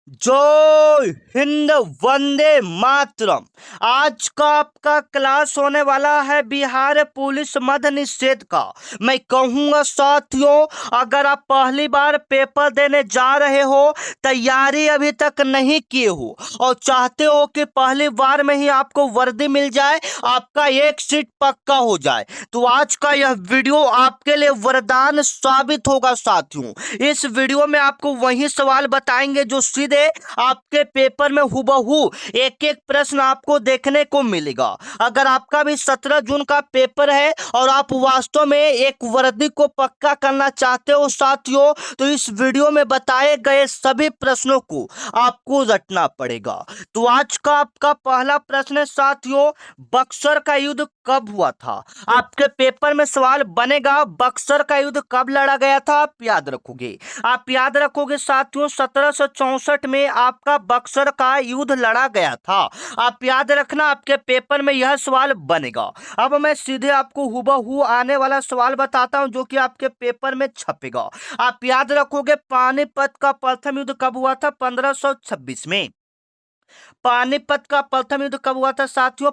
जय हिंद, वंदे मातरम। आज का आपका क्लास होने वाला है बिहार पुलिस मद्य निषेध का। मैं कहूंगा साथियों, अगर आप पहली बार पेपर देने जा रहे हो, तैयारी अभी तक नहीं किए हो और चाहते हो कि पहली बार में ही आपको वर्दी मिल जाए, आपका एक सीट पक्का हो जाए, तो आज का यह वीडियो आपके लिए वरदान साबित होगा साथियों। इस वीडियो में आपको वही सवाल बताएंगे जो सीधे आपके पेपर में हुबहू एक एक प्रश्न आपको देखने को मिलेगा। अगर आपका भी 17 जून का पेपर है और आप वास्तव में एक वर्दी को पक्का करना चाहते हो साथियों, तो इस वीडियो में बताए गए सभी प्रश्नों को आपको रटना पड़ेगा। तो आज का आपका पहला प्रश्न है साथियों, बक्सर का युद्ध कब हुआ था? आपके पेपर में सवाल बनेगा, बक्सर का युद्ध कब लड़ा गया था? आप याद रखोगे। आप याद रखोगे साथियों, 1764 में आपका बक्सर का युद्ध लड़ा गया था। आप याद रखना, आपके पेपर में यह सवाल बनेगा। अब मैं सीधे आपको हुबहू आने वाला सवाल बताता हूं जो कि आपके पेपर में छपेगा। आप याद रखोगे, पानीपत का प्रथम युद्ध कब हुआ था? 1526 में। पानीपत का प्रथम युद्ध कब हुआ था साथियों?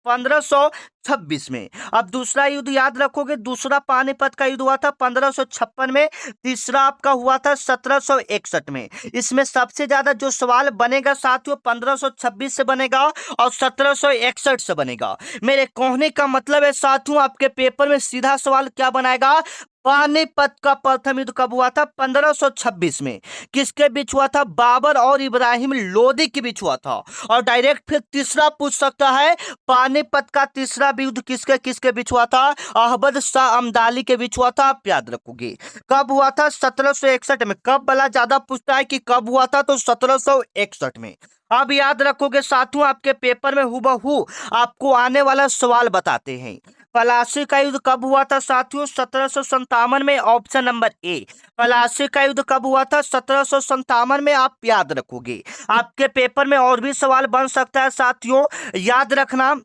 1526 में। अब दूसरा युद्ध याद रखोगे, दूसरा पानीपत का युद्ध हुआ था 1556 में। तीसरा आपका हुआ था 1761 में। इसमें सबसे ज्यादा जो सवाल बनेगा साथियों, 1526 से बनेगा और 1761 से बनेगा। मेरे कहने का मतलब है साथियों, आपके पेपर में सीधा सवाल क्या बनाएगा, पानीपत का प्रथम युद्ध कब हुआ था? 1526 में। किसके बीच हुआ था? बाबर और इब्राहिम लोदी के बीच हुआ था। और डायरेक्ट फिर तीसरा पूछ सकता है, पानीपत का तीसरा युद्ध किसके किसके बीच हुआ था? अहमद शाह अब्दाली के बीच हुआ था। आप याद रखोगे। कब हुआ था? 1761 में। कब वाला ज्यादा पूछता है कि कब हुआ था, तो 1761 में। अब याद रखोगे साथियों, आपके पेपर में हुबहू आपको आने वाला सवाल बताते हैं। प्लासी का युद्ध कब हुआ था साथियों? 1757 में। ऑप्शन नंबर ए। प्लासी का युद्ध कब हुआ था? 1757 में। आप याद रखोगे। आपके पेपर में और भी सवाल बन सकता है साथियों, याद रखना।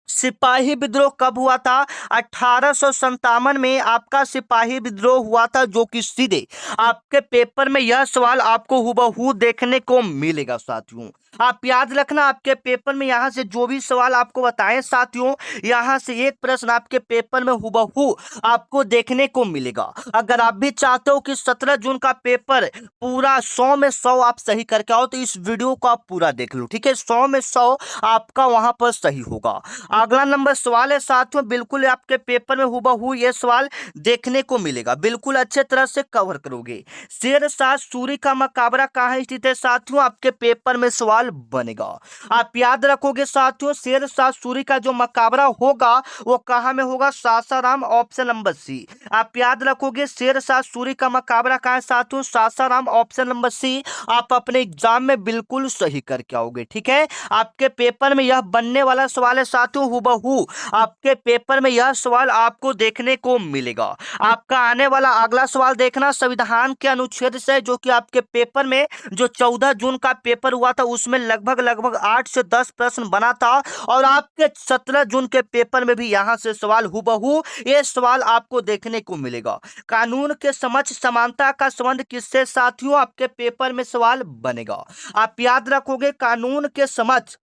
सिपाही विद्रोह कब हुआ था? 1857 में आपका सिपाही विद्रोह हुआ था, जो कि सीधे आपके पेपर में यह सवाल आपको हुबहू देखने को मिलेगा साथियों। आप याद रखना, आपके पेपर में यहां से जो भी सवाल आपको बताएं साथियों, यहां से एक प्रश्न आपके पेपर में हुबहू आपको देखने को मिलेगा। अगर आप भी चाहते हो कि 17 जून का पेपर पूरा 100 में 100 आप सही करके आओ, तो इस वीडियो को आप पूरा देख लो, ठीक है। 100 में 100 आपका वहां पर सही होगा। अगला नंबर सवाल है साथियों, बिल्कुल आपके पेपर में हुबहू ये सवाल देखने को मिलेगा, बिल्कुल अच्छे तरह से कवर करोगे। शेर शाह सूरी का मकबरा कहाँ स्थित है साथियों? आपके पेपर में सवाल बनेगा। आप याद रखोगे साथियों, शेर शाह सूरी का जो मकबरा होगा वो कहाँ में होगा? सासाराम। Option number C. आप याद रखोगे, शेर शाह सूरी का मकबरा कहाँ है साथियों? सासाराम। Option number C. आप अपने एग्जाम में बिल्कुल सही करके आओगे, ठीक है। आपके पेपर में यह बनने वाला सवाल है साथियों, हुबहू आपके पेपर में यह सवाल आपको देखने को मिलेगा। आपका आने वाला अगला सवाल देखना, संविधान के अनुच्छेद से, जो कि आपके पेपर में जो 14 जून का पेपर हुआ था उसमें लगभग लगभग 8 से 10 प्रश्न बना था, और आपके 17 जून के पेपर में भी यहां से सवाल हुबहू ये सवाल आपको देखने को मिलेगा। कानून के समक्ष समानता का संबंध किससे साथियों? आपके पेपर में सवाल बनेगा। आप याद रखोगे, कानून के समक्ष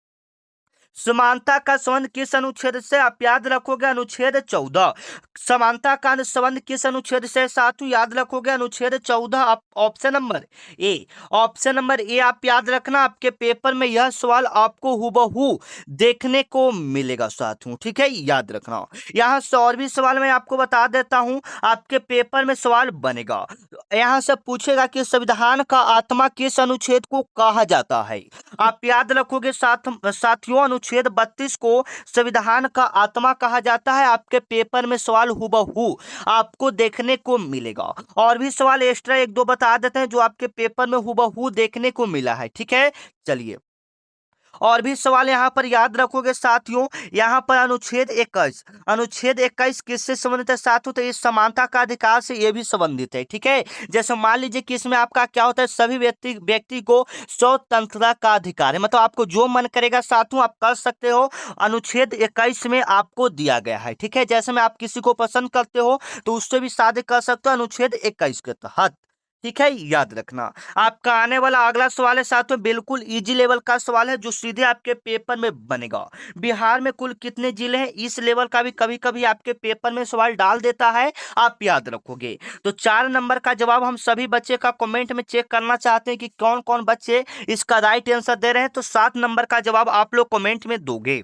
समानता का संबंध किस अनुच्छेद से? आप याद रखोगे, अनुच्छेद 14। समानता का संबंध किस अनुच्छेद से साथियों? याद रखोगे, अनुच्छेद 14। Option number A. Option number A आप याद रखना, आपके पेपर में यह सवाल आपको हुबहू देखने को मिलेगा साथियों, ठीक है, याद रखना। यहाँ से और भी सवाल मैं आपको बता देता हूं, आपके पेपर में सवाल बनेगा। यहाँ से पूछेगा कि संविधान का आत्मा किस अनुच्छेद को कहा जाता है? आप याद रखोगे साथियों, अनुच्छेद 32 को संविधान का आत्मा कहा जाता है। आपके पेपर में सवाल हुबहू आपको देखने को मिलेगा। और भी सवाल एक्स्ट्रा एक दो बता देते हैं जो आपके पेपर में हुबहू देखने को मिला है, ठीक है। चलिए, और भी सवाल यहाँ पर याद रखोगे साथियों। यहाँ पर अनुच्छेद 21, अनुच्छेद 21 किससे संबंधित है साथियों? तो इस समानता का अधिकार से ये भी संबंधित है, ठीक है। जैसे मान लीजिए कि इसमें आपका क्या होता है, सभी व्यक्ति को स्वतंत्रता का अधिकार है, मतलब आपको जो मन करेगा साथियों आप कर सकते हो। अनुच्छेद 21 में आपको दिया गया है, ठीक है। जैसे में आप किसी को पसंद करते हो तो उससे भी शादी कर सकते हो, अनुच्छेद 21 के तहत। ठीक है, याद रखना। आपका आने वाला अगला सवाल है साथियों, बिल्कुल इजी लेवल का सवाल है जो सीधे आपके पेपर में बनेगा। बिहार में कुल कितने जिले हैं, इस लेवल का भी कभी कभी आपके पेपर में सवाल डाल देता है, आप याद रखोगे। तो 4 नंबर का जवाब हम सभी बच्चे का कमेंट में चेक करना चाहते हैं कि कौन कौन बच्चे इसका राइट आंसर दे रहे हैं। तो 7 नंबर का जवाब आप लोग कमेंट में दोगे।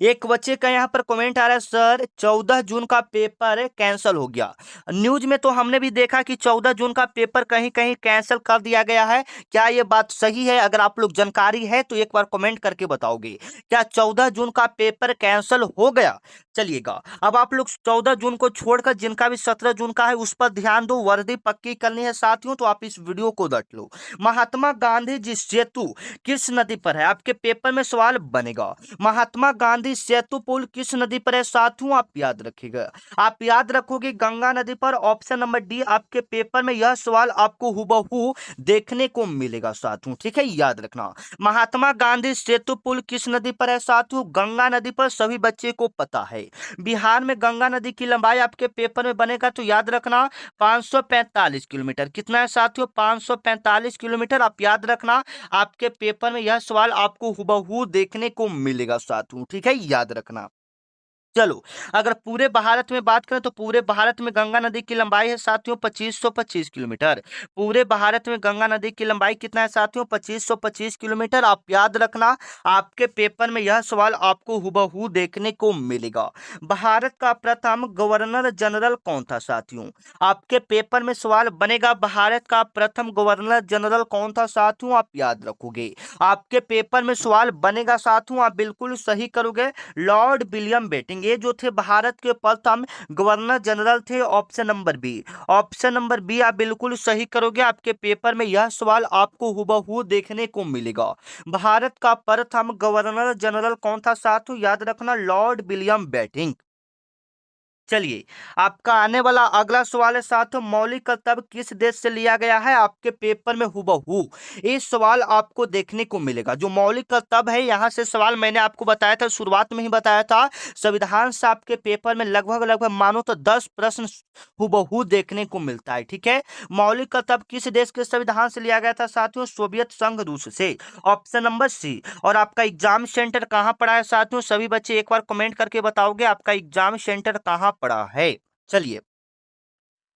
एक बच्चे का यहाँ पर कमेंट आ रहा है, सर 14 जून का पेपर कैंसिल हो गया। न्यूज में तो हमने भी देखा कि 14 जून का पेपर कहीं कहीं कैंसिल कर दिया गया है। क्या ये बात सही है? अगर आप लोग जानकारी है तो एक बार कमेंट करके बताओगे, क्या 14 जून का पेपर कैंसिल हो गया? चलिएगा, अब आप लोग 14 जून को छोड़कर जिनका भी 17 जून का है उस पर ध्यान दो, वर्दी पक्की करनी है साथियों, तो आप इस वीडियो को देख लो। महात्मा गांधी जी सेतु किस नदी पर है? आपके पेपर में सवाल बनेगा। महात्मा गांधी सेतु पुल किस नदी पर है साथियों? आप याद रखिएगा, आप याद रखोगे गंगा नदी पर। ऑप्शन नंबर डी आपके पेपर में यह सवाल आपको हुबहू देखने को मिलेगा साथियों, ठीक है, याद रखना। महात्मा गांधी सेतु पुल किस नदी पर है साथियों? गंगा नदी पर, सभी बच्चे को पता है। बिहार में गंगा नदी की लंबाई आपके पेपर में बनेगा तो याद रखना 545 किलोमीटर। कितना है साथियों? 545 किलोमीटर, आप याद रखना। आपके पेपर में यह सवाल आपको हुबहू देखने को मिलेगा साथियों, ठीक है, याद रखना। चलो, अगर पूरे भारत में बात करें तो पूरे भारत में गंगा नदी की लंबाई है साथियों 2525 किलोमीटर। पूरे भारत में गंगा नदी की लंबाई कितना है साथियों? 2525 किलोमीटर, आप याद रखना। आपके पेपर में यह सवाल आपको हुबहू देखने को मिलेगा। भारत का प्रथम गवर्नर जनरल कौन था साथियों? आपके पेपर में सवाल बनेगा, भारत का प्रथम गवर्नर जनरल कौन था साथियों? आप याद रखोगे, आपके पेपर में सवाल बनेगा साथियों, आप बिल्कुल सही करोगे। लॉर्ड विलियम बेटिंग, ये जो थे भारत के प्रथम गवर्नर जनरल थे। Option number B, option number B आप बिल्कुल सही करोगे। आपके पेपर में यह सवाल आपको हुबहू देखने को मिलेगा। भारत का प्रथम गवर्नर जनरल कौन था साथियों? याद रखना, लॉर्ड विलियम बेटिंग। चलिए, आपका आने वाला अगला सवाल है साथियों, मौलिक कर्तव्य किस देश से लिया गया है? आपके पेपर में हुबहू ये सवाल आपको देखने को मिलेगा। जो मौलिक कर्तव्य है, यहाँ से सवाल मैंने आपको बताया था, शुरुआत में ही बताया था। संविधान से आपके पेपर में लगभग लगभग मानो तो 10 प्रश्न हुबहू देखने को मिलता है, ठीक है। मौलिक कर्तव्य किस देश के संविधान से लिया गया था साथियों? सोवियत संघ रूस से। Option number C. और आपका एग्जाम सेंटर कहाँ पड़ा है साथियों? सभी बच्चे एक बार कमेंट करके बताओगे आपका एग्जाम सेंटर कहाँ पड़ा है। चलिए,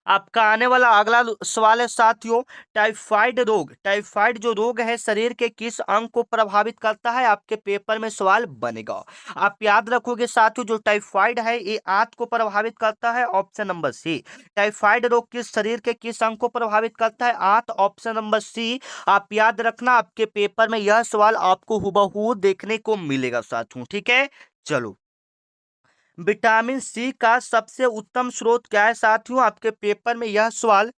आपका आने वाला अगला सवाल है साथियों, टाइफाइड रोग। टाइफाइड जो रोग है शरीर के किस अंग को प्रभावित करता है? आपके पेपर में सवाल बनेगा। आप याद रखोगे साथियों, जो टाइफाइड है ये आंत को प्रभावित करता है। ऑप्शन नंबर सी। टाइफाइड रोग किस शरीर के किस अंग को प्रभावित करता है? आंत। ऑप्शन नंबर सी आप याद रखना। आपके पेपर में यह सवाल आपको हुबहू देखने को मिलेगा साथियों, ठीक है। चलो, विटामिन सी का सबसे उत्तम स्रोत क्या है साथियों? आपके पेपर में यह सवाल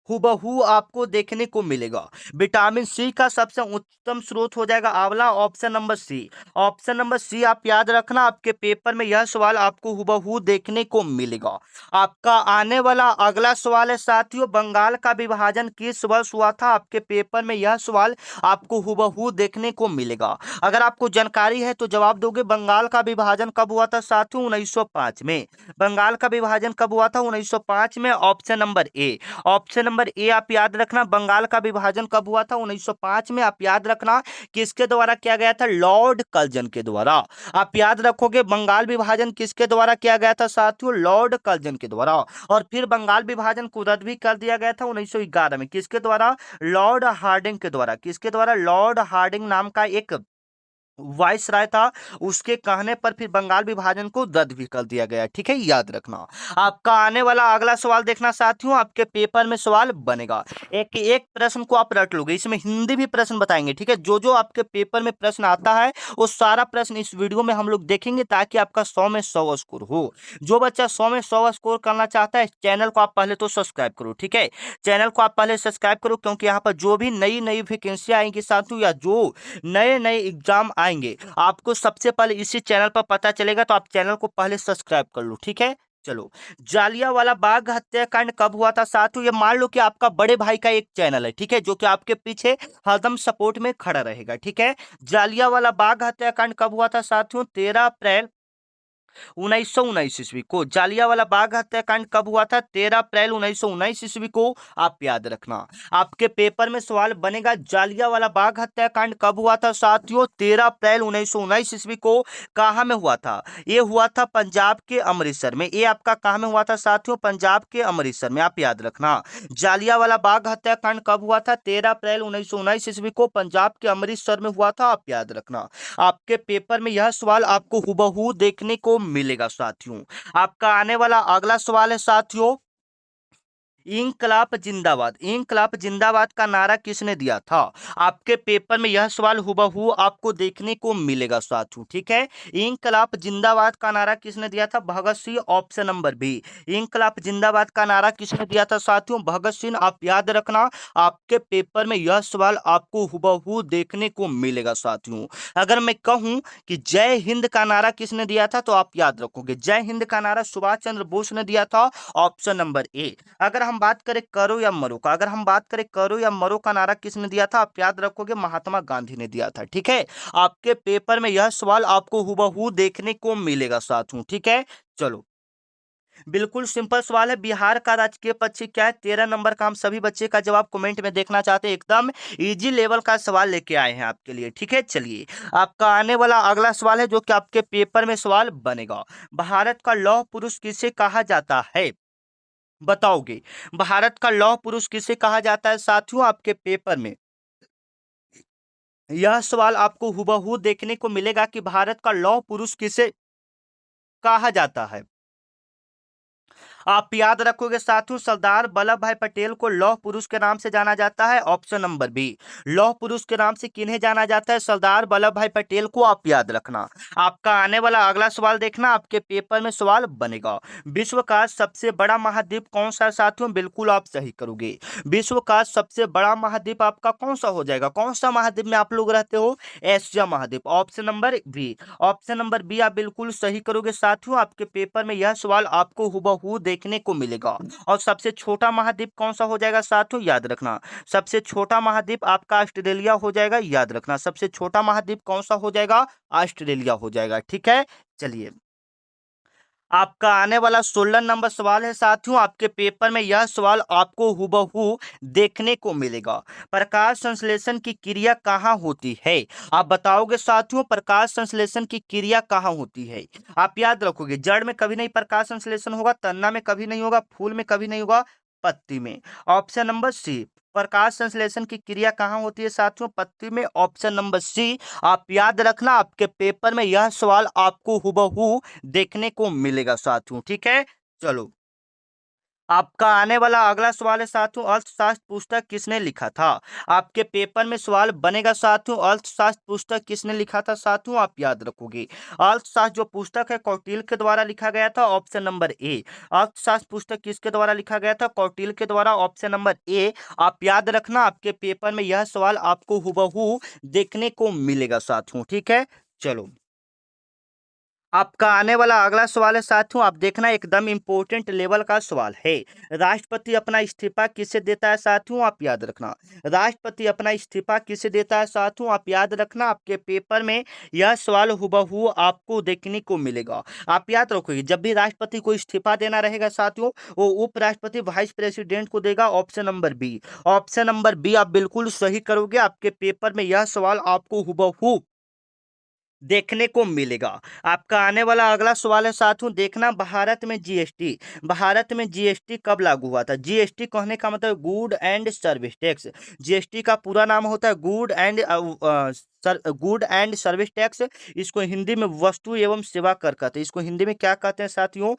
हुबहू आपको देखने को मिलेगा। विटामिन सी का सबसे उत्तम स्रोत हो जाएगा आंवला। Option number C. Option number C आप याद रखना। आपके पेपर में यह सवाल आपको हुबहू देखने को मिलेगा। आपका आने वाला अगला सवाल है साथियों, बंगाल का विभाजन किस वर्ष हुआ था? आपके पेपर में यह सवाल आपको हुबहू देखने को मिलेगा। अगर आपको जानकारी है तो जवाब दोगे। बंगाल का विभाजन कब हुआ था साथियों? 1905 में। बंगाल का विभाजन कब हुआ था? 1905 में। Option number A. Option number A आप याद रखना। बंगाल का विभाजन कब हुआ था? 1905 में। आप याद रखना किसके द्वारा किया गया था? लॉर्ड कर्जन के द्वारा। आप याद रखोगे बंगाल विभाजन किसके द्वारा किया गया था साथियों? लॉर्ड कर्जन के द्वारा। और फिर बंगाल विभाजन को रद्द भी कर दिया गया था 1911 में। किसके द्वारा? लॉर्ड हार्डिंग के द्वारा। किसके द्वारा? लॉर्ड हार्डिंग नाम का एक वाइस राय था, उसके कहने पर फिर बंगाल विभाजन को रद्द भी कर दिया गया, ठीक है, याद रखना। आपका आने वाला अगला सवाल देखना साथियों, आपके पेपर में सवाल बनेगा। एक एक प्रश्न को आप रट लोगे, इसमें हिंदी भी प्रश्न बताएंगे, ठीक है। जो जो आपके पेपर में प्रश्न आता है वो सारा प्रश्न इस वीडियो में हम लोग देखेंगे ताकि आपका 100 में 100 स्कोर हो। जो बच्चा 100 में 100 स्कोर करना चाहता है, चैनल को आप पहले तो सब्सक्राइब करो, ठीक है। चैनल को आप पहले सब्सक्राइब करो, क्योंकि यहाँ पर जो भी नई नई वैकेंसी आएंगी साथियों, या जो नए नए एग्जाम आएंगे आपको सबसे पहले इसी चैनल पर पता चलेगा। तो आप चैनल को पहले सब्सक्राइब कर लो, ठीक है। चलो, जालियांवाला बाग हत्याकांड कब हुआ था साथियों? ये मान लो कि आपका बड़े भाई का एक चैनल है, ठीक है, जो कि आपके पीछे हरदम सपोर्ट में खड़ा रहेगा, ठीक है। जालियांवाला बाग हत्याकांड कब हुआ था साथियों? 13 अप्रैल 1919 ईस्वी को। जालियांवाला बाग हत्याकांड कब हुआ था? 13 अप्रैल 1919 ईस्वी को। आप याद रखना, आपके पेपर में सवाल बनेगा जालियांवाला बाग हत्याकांड कब हुआ था साथियों? 13 अप्रैल 1919 ईस्वी को। कहाँ में हुआ था? ये हुआ था पंजाब के अमृतसर में। ये आपका कहाँ में हुआ था साथियों? पंजाब के अमृतसर में। आप याद रखना, जालियांवाला बाग हत्याकांड कब हुआ था? 13 अप्रैल 1919 ईस्वी को पंजाब के अमृतसर में हुआ था। आप याद रखना, आपके पेपर में यह सवाल आपको हुबहू देखने को मिलेगा साथियों। आपका आने वाला अगला सवाल है साथियों, इंकलाब जिंदाबाद। इंकलाब जिंदाबाद का नारा किसने दिया था? आपके पेपर में यह सवाल हुबहू आपको देखने को मिलेगा साथियों, ठीक है। इंकलाब जिंदाबाद का नारा किसने दिया था? Bhagat Singh. Option number B. इंकलाब जिंदाबाद का नारा किसने दिया था साथियों? भगत सिंह। आप याद रखना, आपके पेपर में यह सवाल आपको हुबहू देखने को मिलेगा साथियों। अगर मैं कहूं कि जय हिंद का नारा किसने दिया था, तो आप याद रखोगे जय हिंद का नारा सुभाष चंद्र बोस ने दिया था। ऑप्शन नंबर ए। अगर हम बात करें करो या मरो का, अगर हम बात करें करो या मरो का नारा किसने दिया था? आप याद रखोगे महात्मा गांधी ने दिया था, ठीक है। आपके पेपर में यह सवाल आपको हुबहू देखने को मिलेगा साथियों, ठीक है। चलो, बिल्कुल सिंपल सवाल है, बिहार का राजकीय पक्षी क्या है? 13 नंबर का। हम सभी बच्चे का जवाब कमेंट में देखना चाहते हैं, एकदम इजी लेवल का सवाल लेके आए हैं आपके लिए, ठीक है। चलिए, आपका आने वाला अगला सवाल है जो कि आपके पेपर में सवाल बनेगा। भारत का लौह पुरुष किसे कहा जाता है? बताओगे, भारत का लौह पुरुष किसे कहा जाता है साथियों? आपके पेपर में यह सवाल आपको हुबहू देखने को मिलेगा कि भारत का लौह पुरुष किसे कहा जाता है। आप याद रखोगे साथियों, सरदार वल्लभ भाई पटेल को लौह पुरुष के नाम से जाना जाता है। Option number B. लौह पुरुष के नाम से किन्हें जाना जाता है? सरदार वल्लभ भाई पटेल को। आप याद रखना, आपका आने वाला अगला सवाल देखना, आपके पेपर में सवाल बनेगा। विश्व का सबसे बड़ा महाद्वीप कौन सा है साथियों? बिल्कुल आप सही करोगे, विश्व का सबसे बड़ा महाद्वीप आपका कौन सा हो जाएगा? कौन सा महाद्वीप में आप लोग रहते हो? एशिया महाद्वीप। Option number B. Option number B आप बिल्कुल सही करोगे साथियों। आपके पेपर में यह सवाल आपको हुबहू देखने को मिलेगा। और सबसे छोटा महाद्वीप कौन सा हो जाएगा साथियों? याद रखना, सबसे छोटा महाद्वीप आपका ऑस्ट्रेलिया हो जाएगा। याद रखना, सबसे छोटा महाद्वीप कौन सा हो जाएगा? ऑस्ट्रेलिया हो जाएगा, ठीक है। चलिए, आपका आने वाला 16 नंबर सवाल है साथियों। आपके पेपर में यह सवाल आपको हुबहू देखने को मिलेगा। प्रकाश संश्लेषण की क्रिया कहाँ होती है? आप बताओगे साथियों, प्रकाश संश्लेषण की क्रिया कहाँ होती है? आप याद रखोगे, जड़ में कभी नहीं प्रकाश संश्लेषण होगा, तना में कभी नहीं होगा, फूल में कभी नहीं होगा, पत्ती में। ऑप्शन नंबर सी। प्रकाश संश्लेषण की क्रिया कहाँ होती है साथियों? पत्ती में। Option number C. आप याद रखना, आपके पेपर में यह सवाल आपको हुबहू देखने को मिलेगा साथियों, ठीक है। चलो, आपका आने वाला अगला सवाल है साथियों, अर्थशास्त्र पुस्तक किसने लिखा था? आपके पेपर में सवाल बनेगा साथियों, अर्थशास्त्र पुस्तक किसने लिखा था साथियों? आप याद रखोगे, अर्थशास्त्र जो पुस्तक है कौटिल्य के द्वारा लिखा गया था। ऑप्शन नंबर ए। अर्थशास्त्र पुस्तक किसके द्वारा लिखा गया था? कौटिल्य के द्वारा। Option number A. आप याद रखना, आपके पेपर में यह सवाल आपको हुबहू देखने को मिलेगा साथियों, ठीक है। चलो, आपका आने वाला अगला सवाल है साथियों, आप देखना एकदम इंपॉर्टेंट लेवल का सवाल है। राष्ट्रपति अपना इस्तीफा किसे देता है साथियों? आप याद रखना, राष्ट्रपति अपना इस्तीफा किसे देता है साथियों? आप याद रखना, आपके पेपर में यह सवाल हुबहू आपको देखने को मिलेगा। आप याद रखोगे, जब भी राष्ट्रपति को इस्तीफा देना रहेगा साथियों, वो उपराष्ट्रपति वाइस प्रेसिडेंट को देगा। Option number B. Option number B आप बिल्कुल सही करोगे। आपके पेपर में यह सवाल आपको हुबहू देखने को मिलेगा। आपका आने वाला अगला सवाल है साथियों, देखना, भारत में जीएसटी, भारत में जीएसटी कब लागू हुआ था? जीएसटी कहने का मतलब good and service tax. GST का पूरा नाम होता है गुड एंड सर्विस टैक्स। इसको हिंदी में वस्तु एवं सेवा कर कहते हैं। इसको हिंदी में क्या कहते हैं साथियों?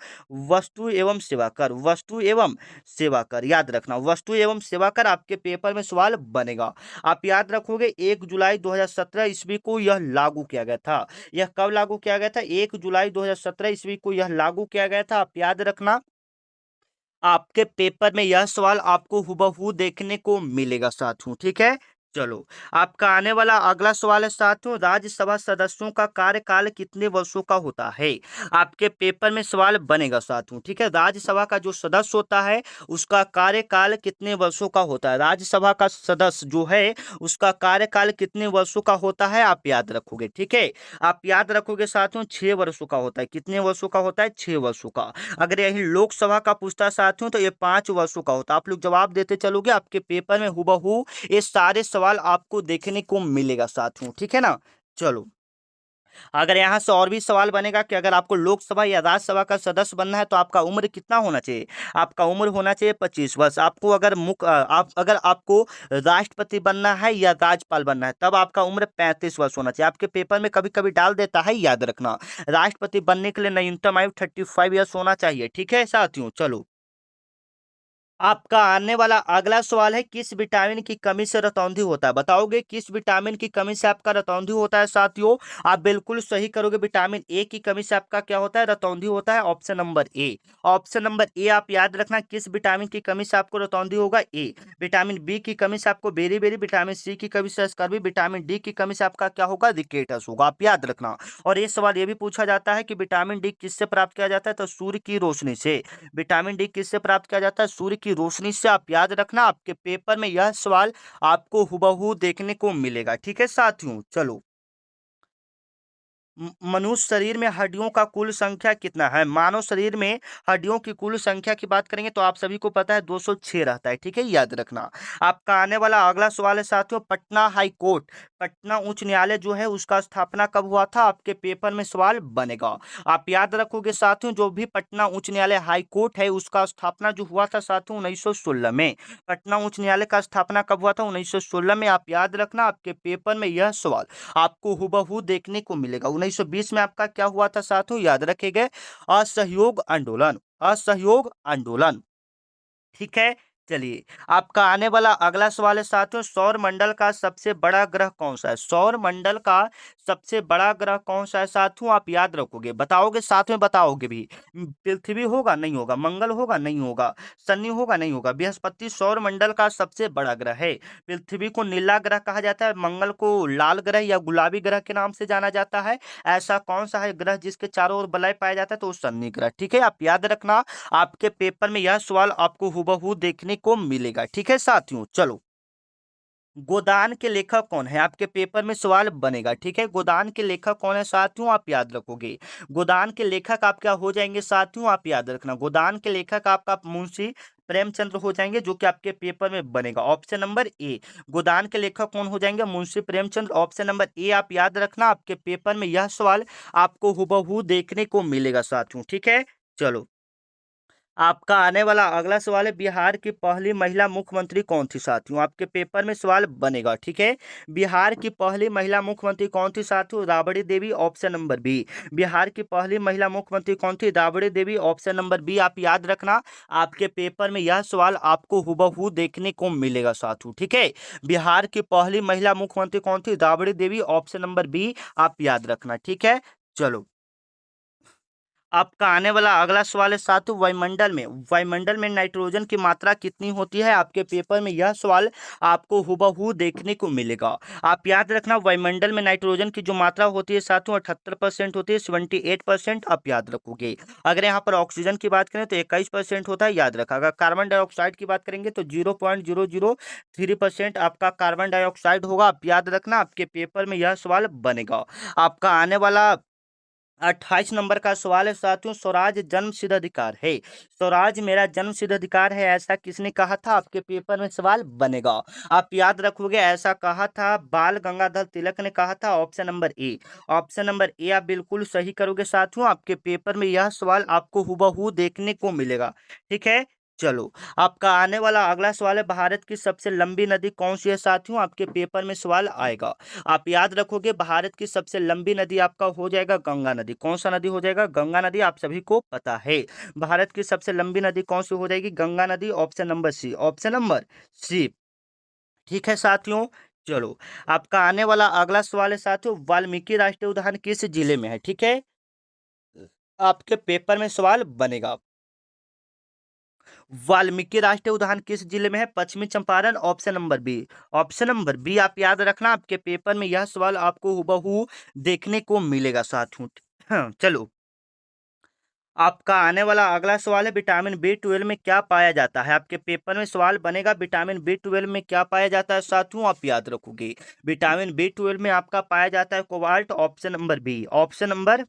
वस्तु एवं सेवा कर। वस्तु एवं सेवा कर, याद रखना, वस्तु एवं सेवा कर। आपके पेपर में सवाल बनेगा। आप याद रखोगे, 1 जुलाई 2017 ईस्वी को यह लागू किया गया था। यह कब लागू किया गया था? 1 जुलाई 2017 ईस्वी को यह लागू किया गया था। आप याद रखना, आपके पेपर में यह सवाल आपको हुबहू देखने को मिलेगा साथियों, ठीक है। चलो, आपका आने वाला अगला सवाल है साथियों, राज्यसभा सदस्यों का कार्यकाल कितने वर्षों का होता है? आपके पेपर में सवाल बनेगा साथियों, ठीक है। राज्यसभा का जो सदस्य होता है उसका कार्यकाल कितने वर्षों का होता है? राज्यसभा का सदस्य जो है उसका कार्यकाल कितने वर्षों का होता है, आप याद रखोगे, ठीक है। आप याद रखोगे साथियों, 6 वर्षों का होता है। कितने वर्षों का होता है? 6 वर्षों का। अगर यही लोकसभा का पूछता है साथियों तो ये 5 वर्षों का होता है। आप लोग जवाब देते चलोगे, आपके पेपर में हुबहू ये सारे सवाल आपको देखने को मिलेगा साथियों, ठीक है ना। चलो, अगर यहाँ से और भी सवाल बनेगा कि अगर आपको लोकसभा या राज्यसभा का सदस्य बनना है तो आपका उम्र कितना होना चाहिए? आपका उम्र होना चाहिए 25 वर्ष। आपको अगर अगर आपको राष्ट्रपति बनना है या राज्यपाल बनना है तब आपका उम्र 35 वर्ष होना चाहिए। आपके पेपर में कभी कभी डाल देता है, याद रखना। राष्ट्रपति बनने के लिए न्यूनतम आयु 35 ईयर्स होना चाहिए, ठीक है साथियों। चलो, आपका आने वाला अगला सवाल है, किस विटामिन की कमी से रतौंधी होता है? बताओगे किस विटामिन की कमी से आपका रतौंधी होता है साथियों? आप बिल्कुल सही करोगे। विटामिन ए की कमी से आपका क्या होता है? रतौंधी होता है। Option number A. Option number A आप याद रखना, किस विटामिन की कमी से आपको रतौंधी होगा? ए। विटामिन बी की कमी से आपको बेरी बेरी, विटामिन सी की कमी से स्कर्वी, विटामिन डी की कमी से आपका क्या होगा? रिकेटस होगा। आप याद रखना। और ये सवाल ये भी पूछा जाता है कि विटामिन डी किससे प्राप्त किया जाता है? तो सूर्य की रोशनी से। विटामिन डी किससे प्राप्त किया जाता है? सूर्य की रोशनी से। आप याद रखना, आपके पेपर में यह सवाल आपको हुबहू देखने को मिलेगा, ठीक है साथियों। चलो, मनुष्य शरीर में हड्डियों का कुल संख्या कितना है? मानव शरीर में हड्डियों की कुल संख्या की बात करेंगे तो आप सभी को पता है 206 रहता है, ठीक है, याद रखना। आपका आने वाला अगला सवाल है साथियों, पटना हाई कोर्ट, पटना उच्च न्यायालय जो है उसका स्थापना कब हुआ था? आपके पेपर में सवाल बनेगा। आप याद रखोगे साथियों, जो भी पटना उच्च न्यायालय हाई कोर्ट है उसका स्थापना जो हुआ था साथियों 1916 में। पटना उच्च न्यायालय का स्थापना कब हुआ था? 1916 में। आप याद रखना, आपके पेपर में यह सवाल आपको हुबहू देखने को मिलेगा। 1920 में आपका क्या हुआ था साथियों? याद रखेंगे, असहयोग आंदोलन। असहयोग आंदोलन, ठीक है। चलिए, आपका आने वाला अगला सवाल है साथियों, सौर मंडल का सबसे बड़ा ग्रह कौन सा है? सौर मंडल का सबसे बड़ा ग्रह कौन सा है साथियों? आप याद रखोगे, बताओगे, साथ में बताओगे भी। पृथ्वी होगा? नहीं होगा। मंगल होगा? नहीं होगा। शनि होगा? नहीं होगा। बृहस्पति सौर मंडल का सबसे बड़ा ग्रह है। पृथ्वी को नीला ग्रह कहा जाता है, मंगल को लाल ग्रह या गुलाबी ग्रह के नाम से जाना जाता है। ऐसा कौन सा है ग्रह जिसके चारों ओर वलय पाया जाता है? तो शनि ग्रह, ठीक है। आप याद रखना, आपके पेपर में यह सवाल आपको हुबहू देखने को मिलेगा, ठीक है साथियों। चलो, गोदान के लेखक कौन है? आपके पेपर में सवाल बनेगा, ठीक है। गोदान के लेखक कौन है साथियों? आप याद रखोगे। गोदान के लेखक आप क्या हो जाएंगे साथियों? आप याद रखना, गोदान के लेखक आपका मुंशी प्रेमचंद्र हो जाएंगे, जो कि आपके पेपर में बनेगा। ऑप्शन नंबर ए, गोदान के लेखक कौन हो जाएंगे? Munshi Premchandra. Option number A आप याद रखना, आपके पेपर में यह सवाल आपको हुबहू देखने को मिलेगा साथियों, ठीक है। चलो, आपका आने वाला अगला सवाल है, बिहार की पहली महिला मुख्यमंत्री कौन थी साथियों? आपके पेपर में सवाल बनेगा, ठीक है। बिहार की पहली महिला मुख्यमंत्री कौन थी साथियों? Rabri Devi. Option number B. Bihar की पहली महिला मुख्यमंत्री कौन थी? Rabri Devi. Option number B आप याद रखना, आपके पेपर में यह सवाल आपको हुबहू देखने को मिलेगा साथियों, ठीक है। बिहार की पहली महिला मुख्यमंत्री कौन थी? Rabri Devi. Option number B आप याद रखना, ठीक है। चलो, आपका आने वाला अगला सवाल है साथियों, वायुमंडल में नाइट्रोजन की मात्रा कितनी होती है? आपके पेपर में यह सवाल आपको हुबहू देखने को मिलेगा। आप याद रखना, वायुमंडल में नाइट्रोजन की जो मात्रा होती है साथियों 78% होती है, 78% आप याद रखोगे। अगर यहाँ पर ऑक्सीजन की बात करें तो 21% होता है, याद रखा। अगर कार्बन डाइऑक्साइड की बात करेंगे तो 0.003% आपका कार्बन डाइऑक्साइड होगा। आप याद रखना, आपके पेपर में यह सवाल बनेगा। आपका आने वाला 28 नंबर का सवाल है साथियों, स्वराज जन्म सिद्ध अधिकार है। स्वराज मेरा जन्म सिद्ध अधिकार है, ऐसा किसने कहा था? आपके पेपर में सवाल बनेगा। आप याद रखोगे, ऐसा कहा था बाल गंगाधर तिलक ने कहा था। Option number A. Option number A आप बिल्कुल सही करोगे साथियों, आपके पेपर में यह सवाल आपको हुबहू देखने को मिलेगा, ठीक है। चलो, आपका आने वाला अगला सवाल है, भारत की सबसे लंबी नदी कौन सी है साथियों? आपके पेपर में सवाल आएगा। आप याद रखोगे, भारत की सबसे लंबी नदी आपका हो जाएगा गंगा नदी। कौन सा नदी हो जाएगा? गंगा नदी। आप सभी को पता है भारत की सबसे लंबी नदी कौन सी हो जाएगी? गंगा नदी। Option number C. Option number C, ठीक है साथियों। चलो, आपका आने वाला अगला सवाल है साथियों, वाल्मीकि राष्ट्रीय उद्यान किस जिले में है? ठीक है, आपके पेपर में सवाल बनेगा। वाल्मीकि राष्ट्रीय उद्यान किस जिले में है? पश्चिमी Champaran. Option number B. Option number B आप याद रखना, आपके पेपर में यह सवाल आपको हुबहू देखने को मिलेगा साथियों। हाँ, चलो आपका आने वाला अगला सवाल है, विटामिन बी 12 में क्या पाया जाता है? आपके पेपर में सवाल बनेगा, विटामिन बी 12 में क्या पाया जाता है साथियों, आप याद रखोगे। विटामिन बी 12 में आपका पाया जाता है cobalt. Option number B. Option number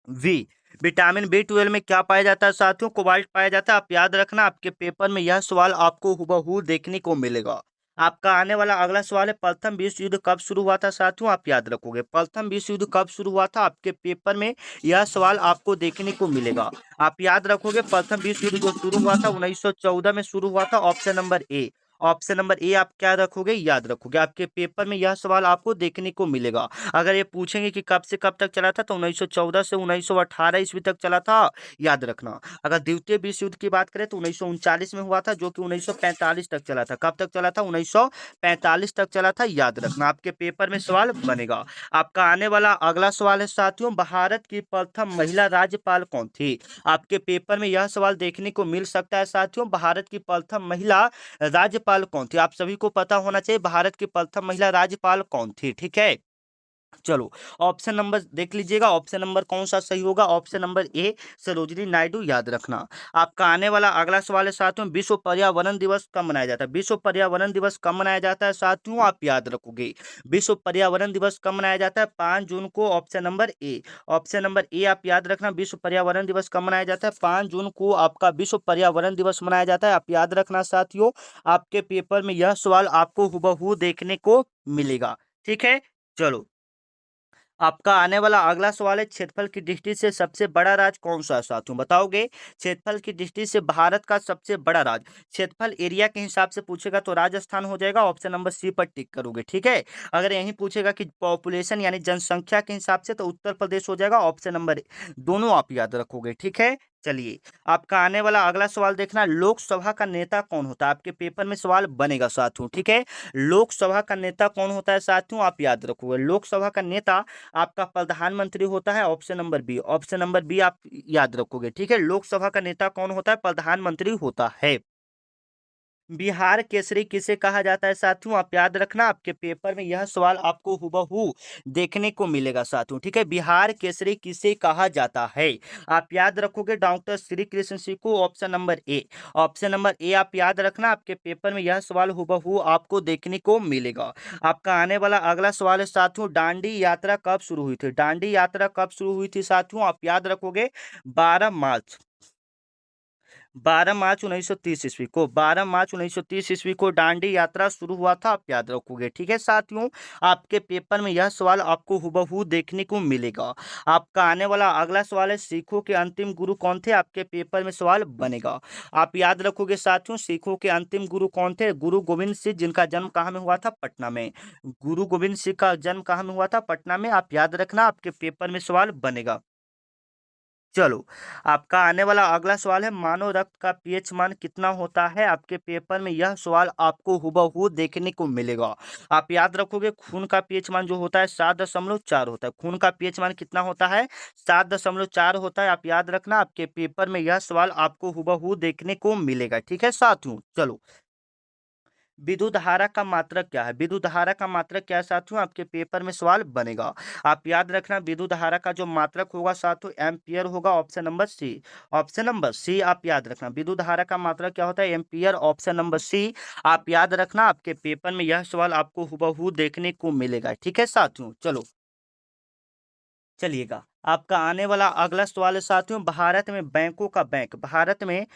B. Vitamin B 12 में क्या पाया जाता है साथियों? कोबाल्ट पाया जाता है। आप याद रखना, आपके पेपर में यह सवाल आपको हुबहू देखने को मिलेगा। आपका आने वाला अगला सवाल है, प्रथम विश्व युद्ध कब शुरू हुआ था साथियों, आप याद रखोगे। प्रथम विश्व युद्ध कब शुरू हुआ था? आपके पेपर में यह सवाल आपको देखने को मिलेगा। आप याद रखोगे, प्रथम विश्व युद्ध जो शुरू हुआ था 1914 में शुरू हुआ था। Option number A. Option number A आप क्या रखोगे, याद रखोगे। आपके पेपर में यह सवाल आपको देखने को मिलेगा। अगर ये पूछेंगे कि कब से कब तक चला था, तो 1914 से 1918 ईस्वी तक चला था, याद रखना। अगर द्वितीय विश्व युद्ध की बात करें तो 1939 में हुआ था, जो कि 1945 तक चला था। कब तक चला था? 1945 तक चला था, याद रखना। आपके पेपर में सवाल बनेगा। आपका आने वाला अगला सवाल है साथियों, भारत की प्रथम महिला राज्यपाल कौन थी? आपके पेपर में यह सवाल देखने को मिल सकता है साथियों, भारत की प्रथम महिला राज्यपाल कौन थी? आप सभी को पता होना चाहिए भारत की प्रथम महिला राज्यपाल कौन थी, ठीक है। चलो ऑप्शन नंबर देख लीजिएगा, ऑप्शन नंबर कौन सा सही होगा? ऑप्शन नंबर ए सरोजिनी नायडू, याद रखना। आपका आने वाला अगला सवाल है साथियों, विश्व पर्यावरण दिवस कब मनाया जाता है? विश्व पर्यावरण दिवस कब मनाया जाता है साथियों, आप याद रखोगे। विश्व पर्यावरण दिवस कब मनाया जाता है? 5 जून को। Option number A. Option number A आप याद रखना, विश्व पर्यावरण दिवस कब मनाया जाता है? 5 जून को आपका विश्व पर्यावरण दिवस मनाया जाता है, आप याद रखना साथियों। आपके पेपर में यह सवाल आपको हुबहू देखने को मिलेगा, ठीक है। चलो आपका आने वाला अगला सवाल है, क्षेत्रफल की दृष्टि से सबसे बड़ा राज्य कौन सा है साथियों, बताओगे। क्षेत्रफल की दृष्टि से भारत का सबसे बड़ा राज्य, क्षेत्रफल एरिया के हिसाब से पूछेगा तो राजस्थान हो जाएगा। ऑप्शन नंबर सी पर टिक करोगे, ठीक है। अगर यही पूछेगा कि पॉपुलेशन यानी जनसंख्या के हिसाब से, तो उत्तर प्रदेश हो जाएगा। ऑप्शन नंबर दोनों आप याद रखोगे, ठीक है। चलिए आपका आने वाला अगला सवाल देखना, लोकसभा का नेता कौन होता है? आपके पेपर में सवाल बनेगा साथियों, ठीक है। लोकसभा का नेता कौन होता है साथियों, आप याद रखोगे। लोकसभा का नेता आपका प्रधानमंत्री होता है। Option number B. Option number B आप याद रखोगे, ठीक है। लोकसभा का नेता कौन होता है? प्रधानमंत्री होता है। बिहार केसरी किसे कहा जाता है साथियों, आप याद रखना। आपके पेपर में यह सवाल आपको हुबहू देखने को मिलेगा साथियों, ठीक है। बिहार केसरी किसे कहा जाता है? आप याद रखोगे, डॉक्टर श्री कृष्ण सिंह को। Option number A. Option number A आप याद रखना, आपके पेपर में यह सवाल हुबहू आपको देखने को मिलेगा। आपका आने वाला अगला सवाल है साथियों, दांडी यात्रा कब शुरू हुई थी? दांडी यात्रा कब शुरू हुई थी साथियों, आप याद रखोगे। 12 मार्च। 12 मार्च 1930 ईस्वी को, 12 मार्च 1930 ईस्वी को दांडी यात्रा शुरू हुआ था, आप याद रखोगे, ठीक है साथियों। आपके पेपर में यह सवाल आपको हुबहू देखने को मिलेगा। आपका आने वाला अगला सवाल है, सिखों के अंतिम गुरु कौन थे? आपके पेपर में सवाल बनेगा। आप याद रखोगे साथियों, सिखों के अंतिम गुरु कौन थे? गुरु गोविंद सिंह, जिनका जन्म कहाँ में हुआ था? पटना में। गुरु गोविंद सिंह का जन्म कहाँ में हुआ था? पटना में। आप याद रखना, आपके पेपर में सवाल बनेगा। चलो आपका आने वाला अगला सवाल है, मानव रक्त का पीएच मान कितना होता है? आपके पेपर में यह सवाल आपको हुबहू देखने को मिलेगा। आप याद रखोगे, खून का पीएच मान जो होता है 7.4 होता है। खून का पीएच मान कितना होता है? 7.4 होता है, आप याद रखना। आपके पेपर में यह सवाल आपको हुबहू देखने को मिलेगा, ठीक है साथियों। चलो विद्युत धारा का मात्रक क्या है? विद्युत धारा का मात्रक क्या है साथियों? आपके पेपर में सवाल बनेगा। आप याद रखना, विद्युत धारा का जो मात्रक होगा साथियों, एम्पियर होगा। Option number C. Option number C आप याद रखना, विद्युत धारा का मात्रक क्या होता है? एम्पियर। ऑप्शन नंबर सी आप याद रखना। आपके पेपर में यह सवाल आपको हुबहू देखने को मिलेगा, ठीक है साथियों। चलो चलिएगा आपका आने वाला अगला सवाल है साथियों, भारत में बैंकों का बैंक, भारत में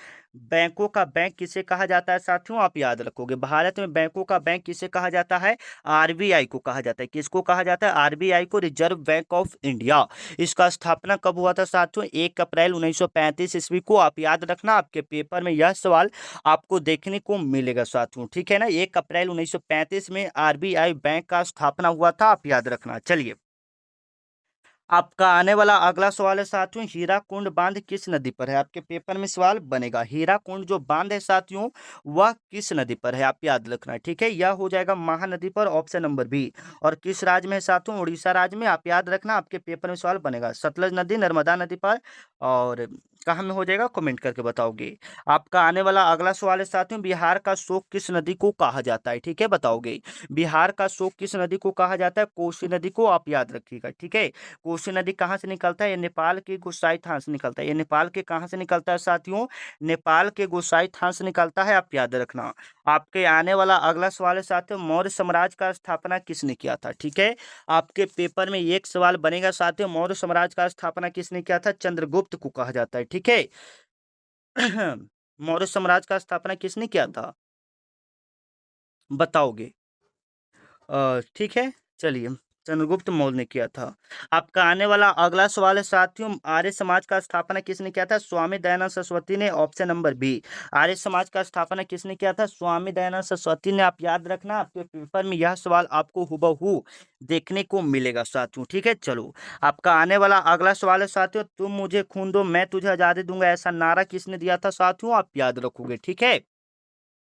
बैंकों का बैंक किसे कहा जाता है साथियों? आप याद रखोगे, भारत में बैंकों का बैंक किसे कहा जाता है? आरबीआई को कहा जाता है। किसको कहा जाता है? आरबीआई को, रिजर्व बैंक ऑफ इंडिया। इसका स्थापना कब हुआ था साथियों? 1 अप्रैल 1935 ईस्वी को। आप याद रखना, आपके पेपर में यह सवाल आपको देखने को मिलेगा साथियों, ठीक है ना। 1 अप्रैल 1935 में आरबीआई बैंक का स्थापना हुआ था, आप याद रखना। चलिए आपका आने वाला अगला सवाल है साथियों, हीराकुंड बांध किस नदी पर है? आपके पेपर में सवाल बनेगा। हीराकुंड जो बांध है साथियों, वह किस नदी पर है? आप याद रखना, ठीक है। यह हो जाएगा महानदी पर। Option number B. और किस राज्य में है साथियों? उड़ीसा राज्य में। आप याद रखना, आपके पेपर में सवाल बनेगा। सतलज नदी, नर्मदा नदी पर और कहाँ में हो जाएगा, कमेंट करके बताओगे। आपका आने वाला अगला सवाल है साथियों, बिहार का शोक किस नदी को कहा जाता है, ठीक है, बताओगे। बिहार का शोक किस नदी को कहा जाता है, कोसी नदी को आप याद रखिएगा, ठीक है। कोसी नदी कहाँ से निकलता है, ये नेपाल के गोसाई थान से निकलता है। ये नेपाल के कहाँ से निकलता है साथियों, नेपाल के गोसाई थान से निकलता है, आप याद रखना। आपके आने वाला अगला सवाल है साथियों, मौर्य साम्राज्य का स्थापना किसने किया था, ठीक है। आपके पेपर में एक सवाल बनेगा साथियों, मौर्य साम्राज्य का स्थापना किसने किया था, चंद्रगुप्त को कहा जाता है, ठीक है। मौर्य साम्राज्य का स्थापना किसने किया था, बताओगे। ठीक है, चलिए, चंद्रगुप्त मौर्य ने किया था। आपका आने वाला अगला सवाल है साथियों, आर्य समाज का स्थापना किसने किया था, स्वामी दयानंद सरस्वती ने, option number B. Arya Samaj का स्थापना किसने किया था, स्वामी दयानंद सरस्वती ने, आप याद रखना, आपके पेपर में यह सवाल आपको हुबहू देखने को मिलेगा साथियों, ठीक है। चलो, आपका आने वाला अगला सवाल है साथियों, तुम मुझे खून दो मैं तुझे आजादी दूंगा, ऐसा नारा किसने दिया था साथियों, आप याद रखोगे, ठीक है।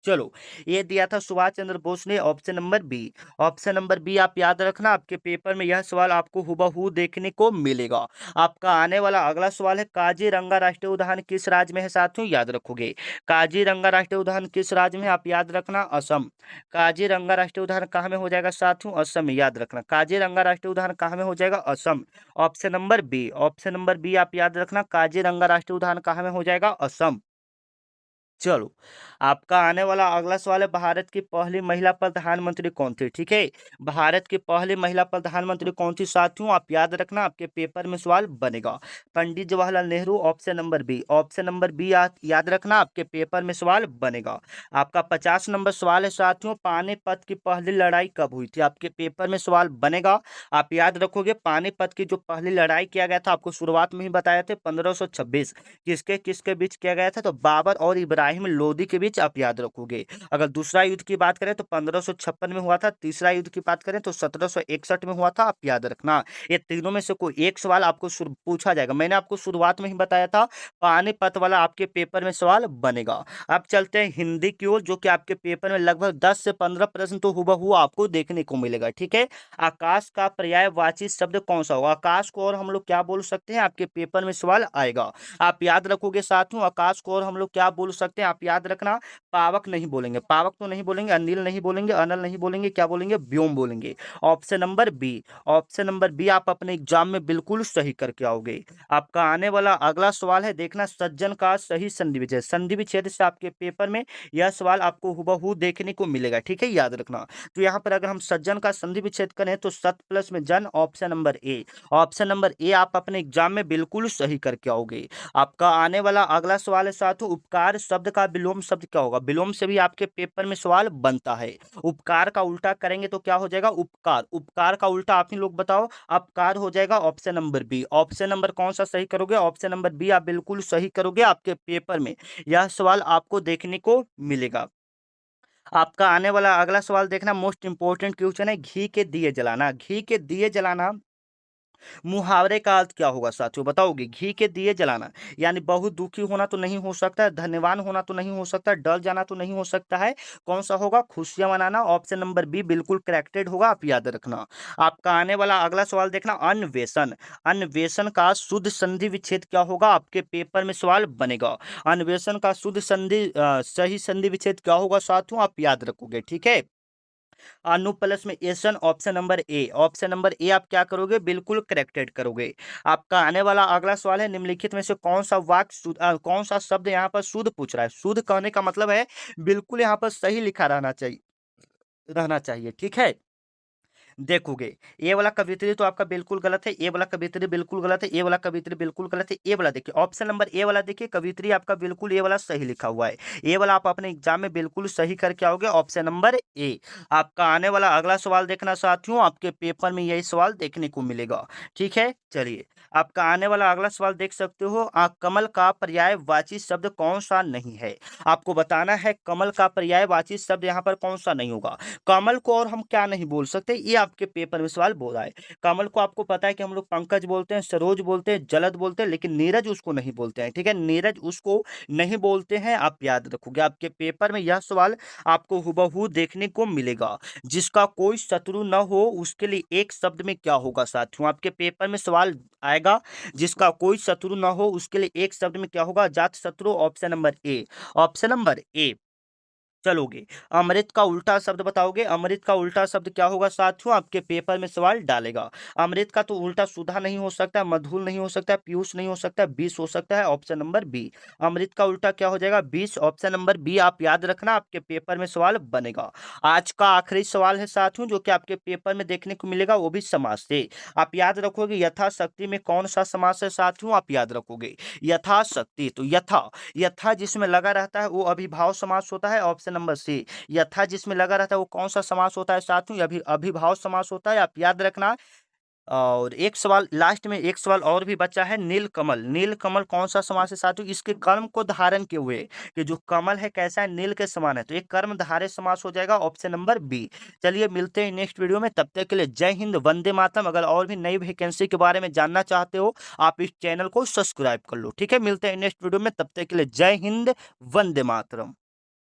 चलो, ये दिया था सुभाष चंद्र बोस ने, option number B. Option number B आप याद रखना, आपके पेपर में यह सवाल आपको हुबहू देखने को मिलेगा। आपका आने वाला अगला सवाल है, काजीरंगा राष्ट्रीय उद्यान किस राज्य में है साथियों, याद रखोगे। काजीरंगा राष्ट्रीय उद्यान किस राज्य में है, आप याद रखना, असम। काजीरंगा राष्ट्रीय उद्यान कहाँ में हो जाएगा साथियों, असम में, याद रखना। काजीरंगा राष्ट्रीय उद्यान कहाँ में हो जाएगा, Assam. Option number B, option number B आप याद रखना, काजीरंगा राष्ट्रीय उद्यान कहाँ में हो जाएगा, असम। चलो, आपका आने वाला अगला सवाल है, भारत की पहली महिला प्रधानमंत्री कौन थी, ठीक है। भारत की पहली महिला प्रधानमंत्री कौन थी साथियों, आप याद रखना, आपके पेपर में सवाल बनेगा। Pandit Jawaharlal Nehru, option number B. Option number B याद रखना, आपके पेपर में सवाल बनेगा। आपका 50 नंबर सवाल है साथियों, पानीपत की पहली लड़ाई कब हुई थी, आपके पेपर में सवाल बनेगा। आप याद रखोगे, पानीपत की जो पहली लड़ाई किया गया था, आपको शुरुआत में ही बताया थे 1526, किसके किसके बीच किया गया था, तो बाबर और इब्राहिम लोदी के बीच, आप याद रखोगे। अगर दूसरा युद्ध की बात करें तो 1556 में हुआ था, तीसरा युद्ध की बात करें तो 1761 में हुआ था, आप याद रखना। ये तीनों में से कोई एक सवाल आपको पूछा जाएगा, मैंने आपको शुरुआत में ही बताया था, पानीपत वाला आपके पेपर में सवाल बनेगा। अब चलते हैं हिंदी की ओर, जो कि आपके पेपर में लगभग 10 से 15 प्रश्न तो हुबहू आपको देखने को मिलेगा, ठीक है। आकाश का पर्यायवाची शब्द कौन सा होगा, आकाश को और हम लोग क्या बोल सकते हैं, आपके पेपर में सवाल आएगा, आप याद रखोगे साथियों। आकाश को और हम लोग क्या बोल सकते हैं, आप याद रखना, पावक नहीं बोलेंगे, पावक तो नहीं बोलेंगे, अनिल नहीं बोलेंगे, अनल नहीं बोलेंगे, क्या बोलेंगे, व्योम बोलेंगे। Option number B, option number B आप अपने एग्जाम में बिल्कुल सही करके आओगे। आपका आने वाला अगला सवाल है, देखना, सज्जन का सही संधि विच्छेद, संधि विच्छेद से आपके पेपर में यह सवाल आपको हुबहू देखने को मिलेगा, ठीक है, याद रखना। तो यहाँ पर अगर हम सज्जन का संधि विच्छेद करें तो सत प्लस में जन, option number A. Option number A आप अपने एग्जाम में बिल्कुल सही करके आओगे। आपका आने वाला अगला सवाल है साथियों, उपकार शब्द का विलोम शब्द क्या होगा, विलोम से भी आपके पेपर में सवाल बनता है। उपकार का उल्टा करेंगे तो क्या हो जाएगा, उपकार। उपकार का उल्टा आप ही लोग बताओ, अपकार हो जाएगा, option number B. Option number कौन सा सही करोगे, ऑप्शन नंबर बी आप बिल्कुल सही करोगे, आपके पेपर में यह सवाल आपको देखने को मिलेगा। आपका आने वाला अगला सवाल देखना, मोस्ट इंपोर्टेंट क्वेश्चन है, घी के दिए जलाना। घी के दिए जलाना मुहावरे का अर्थ क्या होगा साथियों, बताओगे। घी के दिए जलाना यानी बहुत दुखी होना तो नहीं हो सकता, धन्यवान होना तो नहीं हो सकता, डर जाना तो नहीं हो सकता है, कौन सा होगा, खुशियां मनाना। ऑप्शन नंबर बी बिल्कुल करेक्टेड होगा, आप याद रखना। आपका आने वाला अगला सवाल देखना, अन्वेषण। अन्वेषण का शुद्ध संधि विच्छेद क्या होगा, आपके पेपर में सवाल बनेगा। अन्वेषण का शुद्ध सही संधि विच्छेद क्या होगा साथियों, आप याद रखोगे, ठीक है। अनु प्लस में एसन, option number A. Option number A आप क्या करोगे, बिल्कुल करेक्टेड करोगे। आपका आने वाला अगला सवाल है, निम्नलिखित में से कौन सा वाक्य कौन सा शब्द यहाँ पर शुद्ध पूछ रहा है। शुद्ध कहने का मतलब है बिल्कुल यहाँ पर सही लिखा रहना चाहिए, ठीक है। देखोगे, ए वाला कवित्री तो आपका बिल्कुल गलत है, ए वाला कवित्री बिल्कुल गलत है, ए वाला कवित्री बिल्कुल गलत है, ए वाला देखिए, ऑप्शन नंबर ए वाला देखिए, कवित्री आपका बिल्कुल ए वाला सही लिखा हुआ है। ए वाला आप अपने एग्जाम में बिल्कुल सही करके आओगे, ऑप्शन नंबर ए। आपका आने वाला अगला सवाल देखना साथियों, आपके पेपर में यही सवाल देखने को मिलेगा, ठीक है। चलिए, आपका आने वाला अगला सवाल देख सकते हो, कमल का पर्यायवाची शब्द कौन सा नहीं है। आपको बताना है कमल का पर्यायवाची शब्द यहाँ पर कौन सा नहीं होगा। कमल को और हम क्या नहीं बोल सकते, ये आपके पेपर में सवाल बोल रहा है। कमल को आपको पता है कि हम लोग पंकज बोलते हैं, सरोज बोलते हैं, जलद बोलते हैं, लेकिन नीरज उसको नहीं बोलते हैं। ठीक है, नीरज उसको नहीं बोलते हैं, आप याद रखोगे। आपके पेपर में यह सवाल आपको हुबहू देखने को मिलेगा। जिसका कोई शत्रु न हो उसके लिए एक शब्द में क्या होगा साथियों? आपके पेपर में सवाल आएगा, जिसका कोई शत्रु न हो उसके लिए एक शब्द में क्या होगा? जात शत्रु। Option number A, option number ए चलोगे। अमृत का उल्टा शब्द बताओगे। अमृत का उल्टा शब्द क्या होगा साथियों? आपके पेपर में सवाल डालेगा। अमृत का तो उल्टा सुधा नहीं हो सकता, मधुर नहीं हो सकता, पीयूष नहीं हो सकता, विष हो सकता है। ऑप्शन नंबर बी, अमृत का उल्टा क्या हो जाएगा? विष। ऑप्शन नंबर बी आप याद रखना, आपके पेपर में सवाल बनेगा। आज का आखिरी सवाल है साथियों जो कि आपके पेपर में देखने को मिलेगा, वो भी समास से। आप याद रखोगे यथाशक्ति में कौन सा समास है साथियों? आप याद रखोगे यथाशक्ति। तो यथा, यथा जिसमें लगा रहता है वो अभिभाव समास होता है। ऑप्शन नंबर सी, यथा जिसमें लगा रहता है वो कौन सा समास होता है साथियों? अभिभाव समास होता है, आप याद रखना। और एक सवाल लास्ट में, एक सवाल और भी बचा है, नीलकमल। नीलकमल कौन सा समास है साथियों? इसके कर्म को धारण किए हुए, कि जो कमल है कैसा है? नील के समान है, तो एक कर्म धारे समास हो जाएगा। Option number B. चलिए मिलते हैं नेक्स्ट वीडियो में, तब तक के लिए जय हिंद, वंदे मातरम। अगर और भी नई वैकेंसी के बारे में जानना चाहते हो आप इस चैनल को सब्सक्राइब कर लो। ठीक है, मिलते हैं नेक्स्ट वीडियो में, तब तक के लिए जय हिंद, वंदे मातरम।